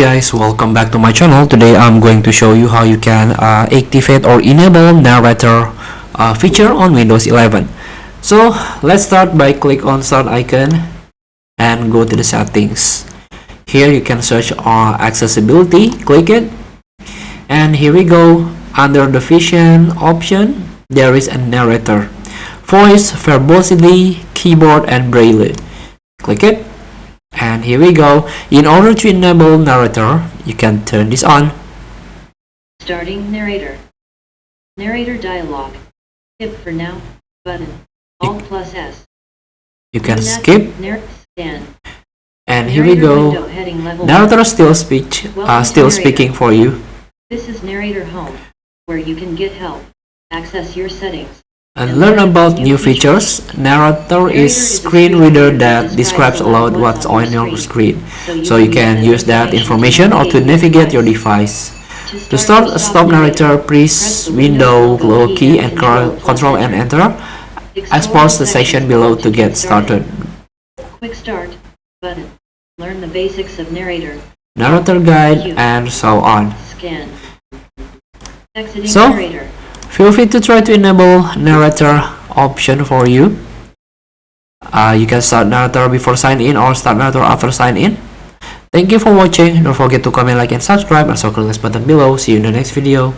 guys, welcome back to my channel. Today I'm going to show you how you can activate or enable narrator feature on Windows 11. So let's start by click on start icon and go to the settings. Here you can search on accessibility, click it, and here we go. Under the vision option there is a narrator, voice, verbosity, keyboard and braille. Click it. And here we go. In order to enable narrator, you can turn this on. Starting narrator. Narrator dialog. Skip for now button. Alt plus S. You can skip. Scan. And here we go. Narrator still speaking for you. This is narrator home, where you can get help, access your settings, and learn about new features. Narrator is screen reader that describes aloud what's on your screen, so you can use that information or to navigate your device. To start stop narrator, press Window low key and Control and Enter. Export the section below to get started. Quick start button. Learn the basics of narrator. Narrator guide and so on. Scan. So, narrator. Feel free to try to enable narrator option for you. You can start narrator before sign in or start narrator after sign in. Thank you for watching. Don't forget to comment, like and subscribe, and also click this button below. See you in the next video.